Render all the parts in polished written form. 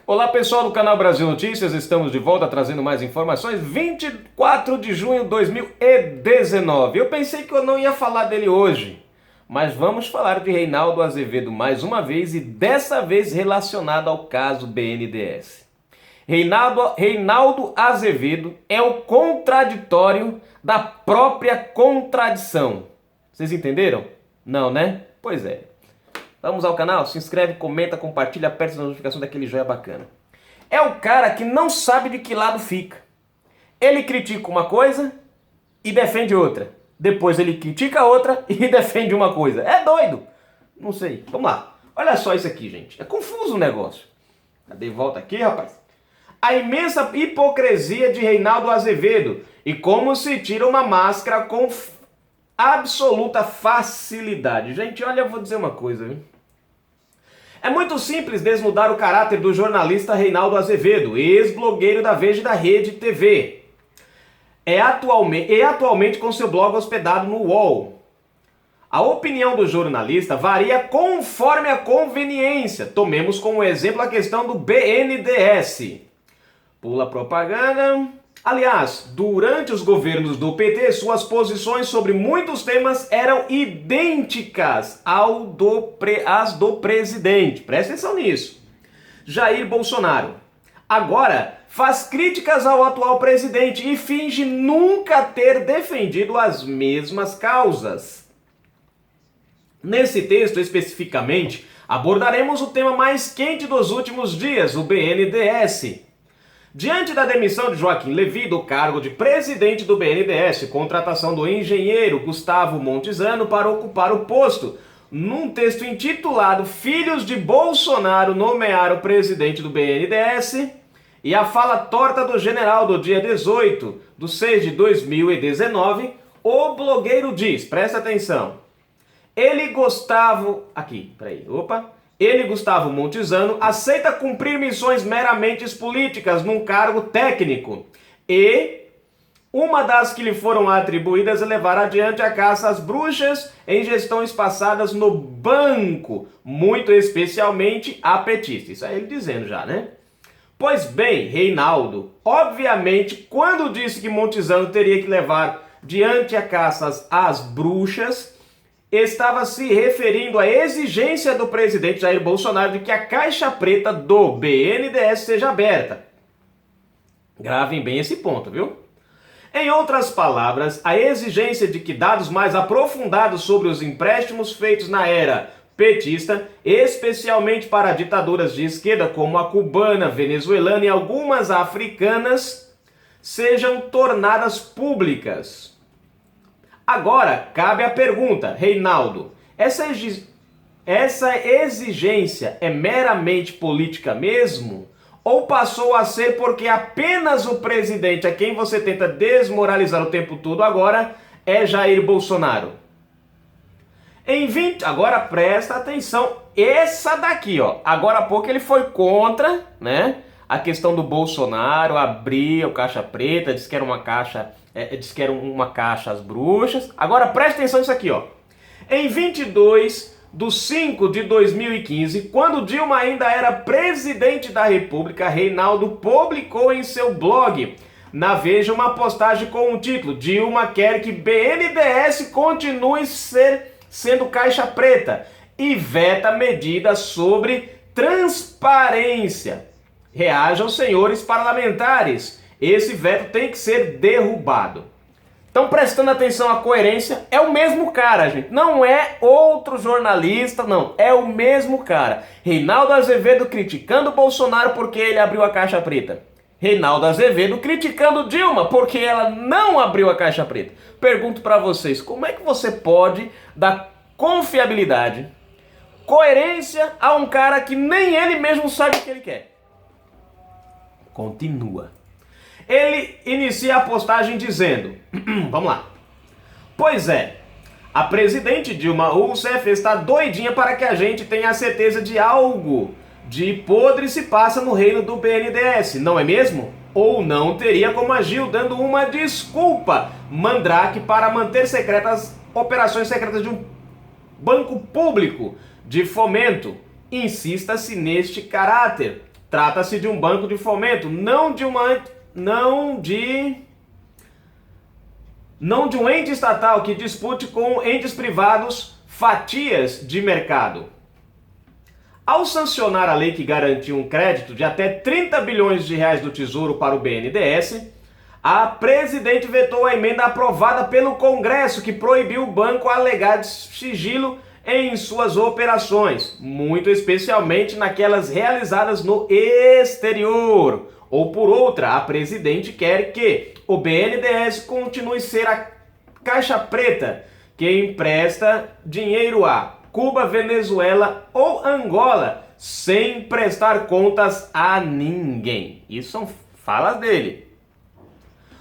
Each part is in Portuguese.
Olá pessoal do canal Brasil Notícias, estamos de volta trazendo mais informações. 24 de junho de 2019. Eu pensei que eu não ia falar dele hoje, mas vamos falar de Reinaldo Azevedo mais uma vez e dessa vez relacionado ao caso BNDES. Reinaldo Azevedo é o contraditório da própria contradição. Vocês entenderam? Não, né? Pois é. Vamos ao canal, se inscreve, comenta, compartilha, aperta a notificação daquele joia bacana. É o cara que não sabe de que lado fica. Ele critica uma coisa e defende outra. Depois ele critica outra e defende uma coisa. É doido. Não sei. Vamos lá. Olha só isso aqui, gente. É confuso o negócio. Cadê? Volta aqui, rapaz. A imensa hipocrisia de Reinaldo Azevedo e como se tira uma máscara com absoluta facilidade. Gente, olha, eu vou dizer uma coisa, viu? É muito simples desnudar o caráter do jornalista Reinaldo Azevedo, ex-blogueiro da Veja e da Rede TV. Atualmente com seu blog hospedado no UOL. A opinião do jornalista varia conforme a conveniência. Tomemos como exemplo a questão do BNDES. Pula propaganda. Aliás, durante os governos do PT, suas posições sobre muitos temas eram idênticas às do presidente. Presta atenção nisso. Jair Bolsonaro. Agora, faz críticas ao atual presidente e finge nunca ter defendido as mesmas causas. Nesse texto, especificamente, abordaremos o tema mais quente dos últimos dias, o BNDES. Diante da demissão de Joaquim Levy do cargo de presidente do BNDES, contratação do engenheiro Gustavo Montesano para ocupar o posto, num texto intitulado Filhos de Bolsonaro nomearam o presidente do BNDES, e a fala torta do general do dia 18/6/2019, o blogueiro diz, presta atenção, ele, Gustavo Montesano, aceita cumprir missões meramente políticas num cargo técnico e uma das que lhe foram atribuídas é levar adiante a caça às bruxas em gestões passadas no banco, muito especialmente a petista. Isso é ele dizendo já, né? Pois bem, Reinaldo, obviamente, quando disse que Montesano teria que levar diante a caça às bruxas, estava se referindo à exigência do presidente Jair Bolsonaro de que a caixa preta do BNDES seja aberta. Gravem bem esse ponto, viu? Em outras palavras, a exigência de que dados mais aprofundados sobre os empréstimos feitos na era petista, especialmente para ditaduras de esquerda como a cubana, venezuelana e algumas africanas, sejam tornadas públicas. Agora, cabe a pergunta, Reinaldo, essa exigência é meramente política mesmo? Ou passou a ser porque apenas o presidente a quem você tenta desmoralizar o tempo todo agora é Jair Bolsonaro? Agora presta atenção, essa daqui, ó. Agora há pouco ele foi contra, né? A questão do Bolsonaro abrir o caixa preta, disse que era uma caixa às bruxas. Agora presta atenção nisso aqui, ó. Em 22/5/2015, quando Dilma ainda era presidente da República, Reinaldo publicou em seu blog na Veja uma postagem com o título Dilma quer que BNDES continue sendo caixa preta e veta medidas sobre transparência. Reajam, senhores parlamentares. Esse veto tem que ser derrubado. Então, prestando atenção à coerência, é o mesmo cara, gente. Não é outro jornalista, não. É o mesmo cara. Reinaldo Azevedo criticando Bolsonaro porque ele abriu a caixa preta. Reinaldo Azevedo criticando Dilma porque ela não abriu a caixa preta. Pergunto para vocês, como é que você pode dar confiabilidade, coerência a um cara que nem ele mesmo sabe o que ele quer? Continua. Ele inicia a postagem dizendo, vamos lá. Pois é, a presidente Dilma Rousseff está doidinha para que a gente tenha a certeza de algo de podre se passa no reino do BNDES, não é mesmo? Ou não teria como agir dando uma desculpa mandrake para manter operações secretas de um banco público de fomento. Insista-se neste caráter. Trata-se de um banco de fomento, não de um ente estatal que dispute com entes privados fatias de mercado. Ao sancionar a lei que garantiu um crédito de até 30 bilhões de reais do Tesouro para o BNDES, a presidente vetou a emenda aprovada pelo Congresso que proibiu o banco a alegar sigilo em suas operações, muito especialmente naquelas realizadas no exterior. Ou por outra, a presidente quer que o BNDES continue a ser a caixa preta que empresta dinheiro a Cuba, Venezuela ou Angola sem prestar contas a ninguém. Isso são falas dele.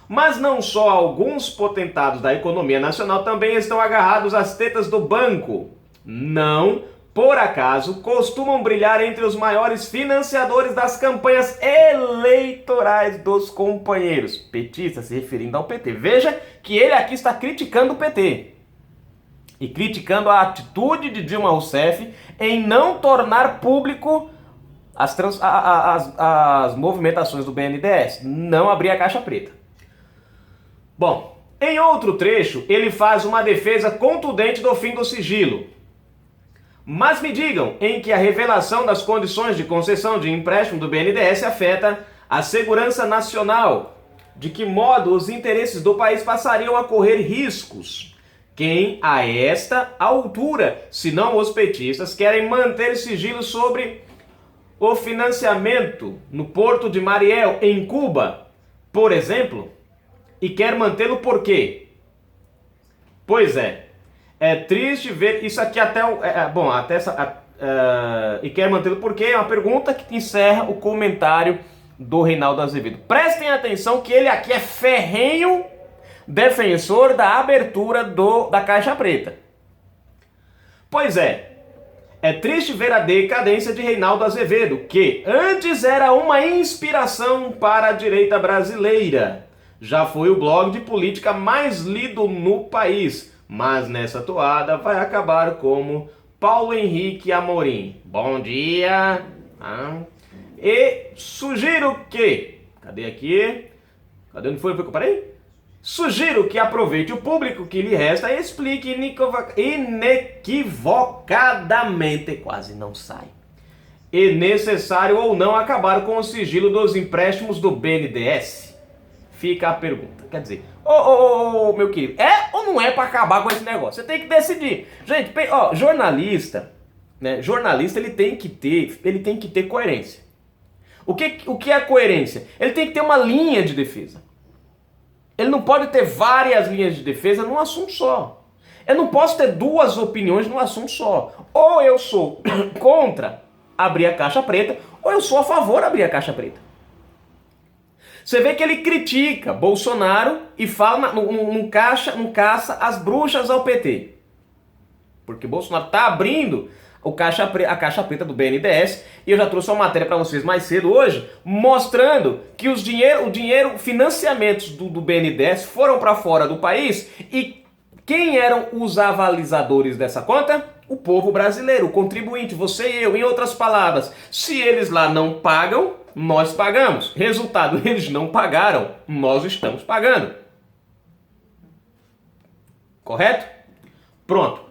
Mas não só alguns potentados da economia nacional também estão agarrados às tetas do banco. Não, por acaso, costumam brilhar entre os maiores financiadores das campanhas eleitorais dos companheiros. Petista se referindo ao PT. Veja que ele aqui está criticando o PT. E criticando a atitude de Dilma Rousseff em não tornar público as movimentações do BNDES. Não abrir a caixa preta. Bom, em outro trecho, ele faz uma defesa contundente do fim do sigilo. Mas me digam em que a revelação das condições de concessão de empréstimo do BNDES afeta a segurança nacional. De que modo os interesses do país passariam a correr riscos? Quem, a esta altura, se não os petistas, querem manter sigilo sobre o financiamento no Porto de Mariel, em Cuba, por exemplo? E quer mantê-lo por quê? Pois é triste ver isso aqui até e quer mantê-lo por quê? É uma pergunta que encerra o comentário do Reinaldo Azevedo. Prestem atenção que ele aqui é ferrenho defensor da abertura da Caixa Preta. Pois é triste ver a decadência de Reinaldo Azevedo, que antes era uma inspiração para a direita brasileira. Já foi o blog de política mais lido no país, mas nessa toada vai acabar como Paulo Henrique Amorim. Bom dia! E sugiro que... Cadê aqui? Cadê onde foi que eu parei? Sugiro que aproveite o público que lhe resta e explique inequivocadamente, quase não sai, é necessário ou não acabar com o sigilo dos empréstimos do BNDES. Fica a pergunta. Quer dizer, meu querido, é ou não é para acabar com esse negócio? Você tem que decidir. Gente, jornalista, né? Jornalista ele tem que ter coerência. O que é a coerência? Ele tem que ter uma linha de defesa. Ele não pode ter várias linhas de defesa num assunto só. Eu não posso ter duas opiniões num assunto só. Ou eu sou contra abrir a caixa preta, ou eu sou a favor de abrir a caixa preta. Você vê que ele critica Bolsonaro e fala, não caça as bruxas ao PT. Porque Bolsonaro está abrindo a caixa preta do BNDES, e eu já trouxe uma matéria para vocês mais cedo hoje, mostrando que o dinheiro, financiamentos do BNDES foram para fora do país, e quem eram os avalizadores dessa conta? O povo brasileiro, o contribuinte, você e eu. Em outras palavras, se eles lá não pagam, nós pagamos. Resultado, eles não pagaram, nós estamos pagando. Correto? Pronto.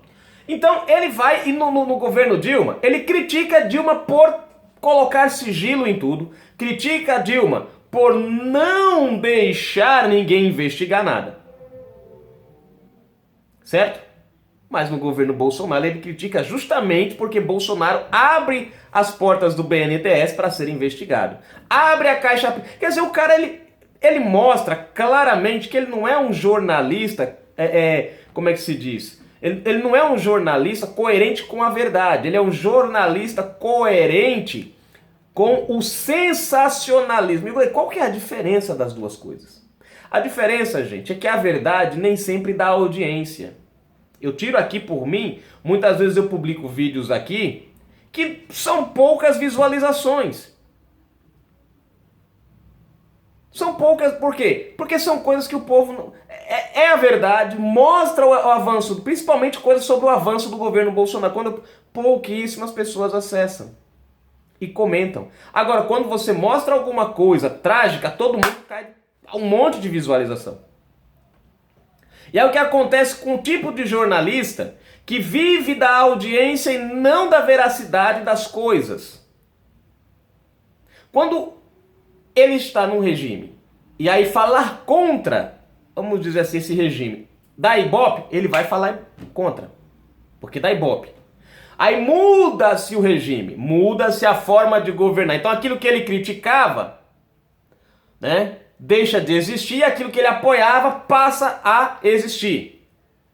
Então ele vai, e no governo Dilma, ele critica a Dilma por colocar sigilo em tudo, critica a Dilma por não deixar ninguém investigar nada. Certo? Mas no governo Bolsonaro ele critica justamente porque Bolsonaro abre as portas do BNDES para ser investigado. Abre a caixa... Quer dizer, o cara ele mostra claramente que ele não é um jornalista, como é que se diz? Ele não é um jornalista coerente com a verdade. Ele é um jornalista coerente com o sensacionalismo. E qual que é a diferença das duas coisas? A diferença, gente, é que a verdade nem sempre dá audiência. Eu tiro aqui por mim, muitas vezes eu publico vídeos aqui que são poucas visualizações. São poucas, por quê? Porque são coisas que o povo... Não, é a verdade, mostra o avanço, principalmente coisas sobre o avanço do governo Bolsonaro, quando pouquíssimas pessoas acessam. e comentam. Agora, quando você mostra alguma coisa trágica, todo mundo cai a um monte de visualização. E é o que acontece com o tipo de jornalista que vive da audiência e não da veracidade das coisas. Quando ele está num regime e aí falar contra, vamos dizer assim, esse regime, dá ibope, ele vai falar contra, porque dá ibope. Aí muda-se o regime, muda-se a forma de governar. Então aquilo que ele criticava, né, deixa de existir, e aquilo que ele apoiava passa a existir.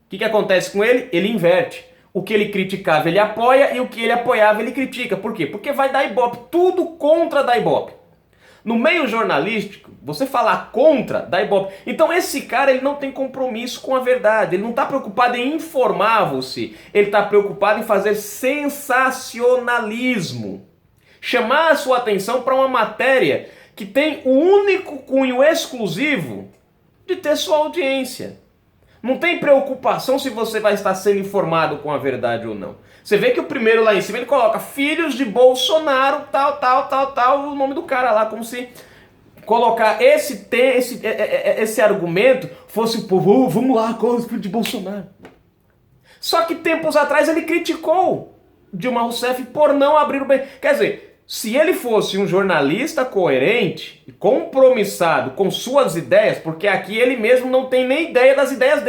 O que acontece com ele? Ele inverte. O que ele criticava ele apoia, e o que ele apoiava ele critica. Por quê? Porque vai dar ibope, tudo contra dar ibope. No meio jornalístico, você falar contra dá ibope. Então esse cara ele não tem compromisso com a verdade, ele não está preocupado em informar você, ele está preocupado em fazer sensacionalismo. Chamar a sua atenção para uma matéria que tem o único cunho exclusivo de ter sua audiência. Não tem preocupação se você vai estar sendo informado com a verdade ou não. Você vê que o primeiro lá em cima ele coloca filhos de Bolsonaro, tal, o nome do cara lá, como se colocar esse argumento fosse o povo, vamos lá, com os filhos de Bolsonaro. Só que tempos atrás ele criticou Dilma Rousseff por não abrir o bem. Quer dizer, se ele fosse um jornalista coerente e compromissado com suas ideias, porque aqui ele mesmo não tem nem ideia das ideias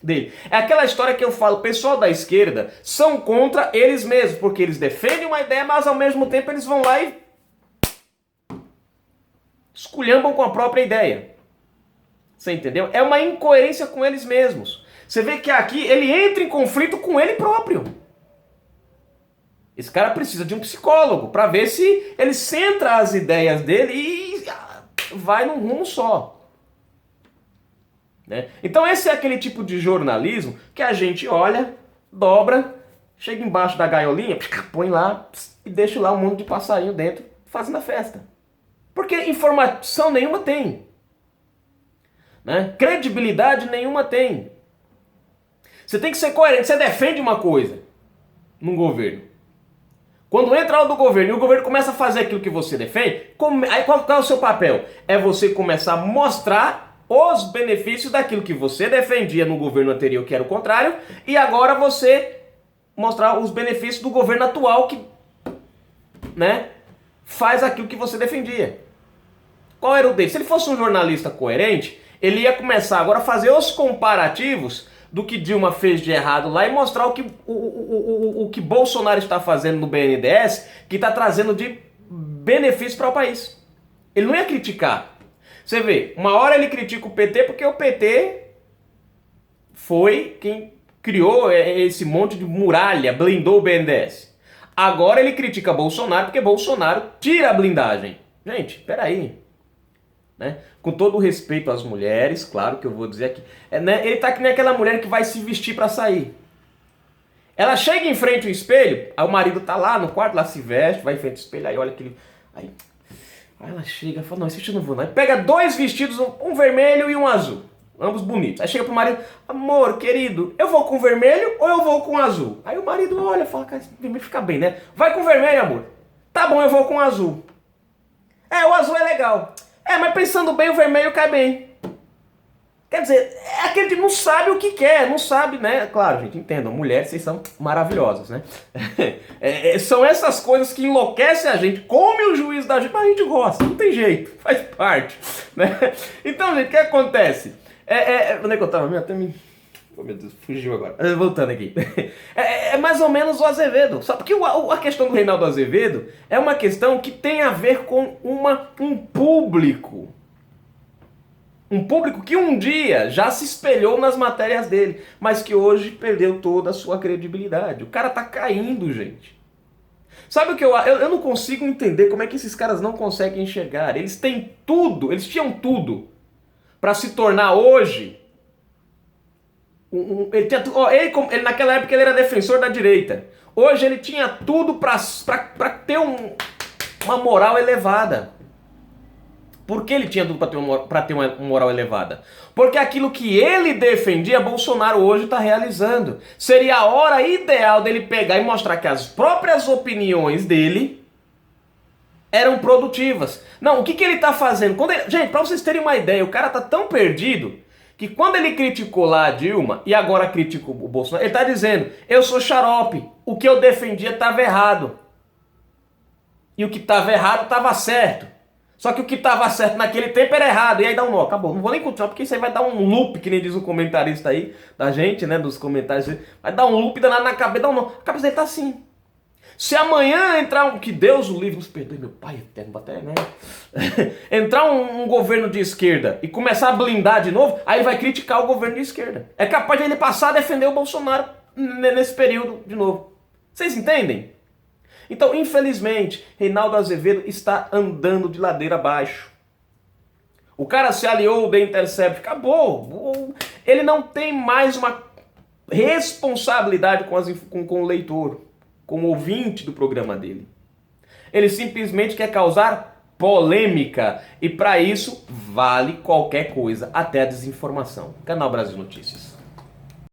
dele. É aquela história que eu falo, o pessoal da esquerda são contra eles mesmos, porque eles defendem uma ideia, mas ao mesmo tempo eles vão lá e esculhambam com a própria ideia. Você entendeu? É uma incoerência com eles mesmos. Você vê que aqui ele entra em conflito com ele próprio. Esse cara precisa de um psicólogo para ver se ele centra as ideias dele e vai num rumo só. Né? Então esse é aquele tipo de jornalismo que a gente olha, dobra, chega embaixo da gaiolinha, põe lá e deixa lá um monte de passarinho dentro fazendo a festa. Porque informação nenhuma tem. Né? Credibilidade nenhuma tem. Você tem que ser coerente, você defende uma coisa num governo. Quando entra o do governo e o governo começa a fazer aquilo que você defende, aí qual é o seu papel? É você começar a mostrar os benefícios daquilo que você defendia no governo anterior, que era o contrário, e agora você mostrar os benefícios do governo atual que, né, faz aquilo que você defendia. Qual era o dele? Se ele fosse um jornalista coerente, ele ia começar agora a fazer os comparativos do que Dilma fez de errado lá e mostrar o que Bolsonaro está fazendo no BNDES, que está trazendo de benefício para o país. Ele não ia criticar. Você vê, uma hora ele critica o PT porque o PT foi quem criou esse monte de muralha, blindou o BNDES. Agora ele critica Bolsonaro porque Bolsonaro tira a blindagem. Gente, peraí. Né? Com todo o respeito às mulheres, claro que eu vou dizer aqui, né? Ele tá que nem aquela mulher que vai se vestir para sair. Ela chega em frente ao espelho, aí o marido tá lá no quarto, lá se veste, vai em frente ao espelho, aí olha aquele... Aí ela chega e fala, não, esse vestido eu não vou não. Aí pega dois vestidos, um vermelho e um azul, ambos bonitos. Aí chega pro marido, amor, querido, eu vou com vermelho ou eu vou com azul? Aí o marido olha e fala, cara, esse vermelho fica bem, né? Vai com vermelho, amor. Tá bom, eu vou com azul. O azul é legal. Mas pensando bem, o vermelho cai bem. Quer dizer, é aquele que não sabe o que quer, não sabe, né? Claro, gente, entendam, mulheres, vocês são maravilhosas, né? São essas coisas que enlouquecem a gente, come o juízo da gente, mas a gente gosta, não tem jeito, faz parte, né? Então, gente, o que acontece? Onde é que eu tava? Até me... Oh, meu Deus, fugiu agora. Voltando aqui. É mais ou menos o Azevedo. Só porque a questão do Reinaldo Azevedo é uma questão que tem a ver com um público. Um público que um dia já se espelhou nas matérias dele, mas que hoje perdeu toda a sua credibilidade. O cara tá caindo, gente. Sabe o que eu não consigo entender como é que esses caras não conseguem enxergar. Eles têm tudo, eles tinham tudo para se tornar hoje... Ele naquela época ele era defensor da direita. Hoje ele tinha tudo para ter uma moral elevada. Por que ele tinha tudo para ter uma moral elevada? Porque aquilo que ele defendia, Bolsonaro hoje está realizando. Seria a hora ideal dele pegar e mostrar que as próprias opiniões dele eram produtivas. Não, o que ele está fazendo? Gente, para vocês terem uma ideia, o cara está tão perdido que quando ele criticou lá a Dilma e agora critica o Bolsonaro, ele está dizendo, eu sou xarope, o que eu defendia estava errado. E o que estava errado estava certo. Só que o que estava certo naquele tempo era errado. E aí dá um nó. Acabou. Não vou nem continuar, porque isso aí vai dar um loop, que nem diz o comentarista aí, da gente, né, dos comentários. Vai dar um loop danado na cabeça, dá um nó. A cabeça dele tá assim. Se amanhã entrar que Deus o livre, nos perdoe, meu pai eterno, até, né? Entrar um governo de esquerda e começar a blindar de novo, aí ele vai criticar o governo de esquerda. É capaz de ele passar a defender o Bolsonaro nesse período de novo. Vocês entendem? Então, infelizmente, Reinaldo Azevedo está andando de ladeira abaixo. O cara se aliou ao The Intercept, acabou. Ele não tem mais uma responsabilidade com o leitor, com o ouvinte do programa dele. Ele simplesmente quer causar polêmica. E para isso, vale qualquer coisa, até a desinformação. Canal Brasil Notícias.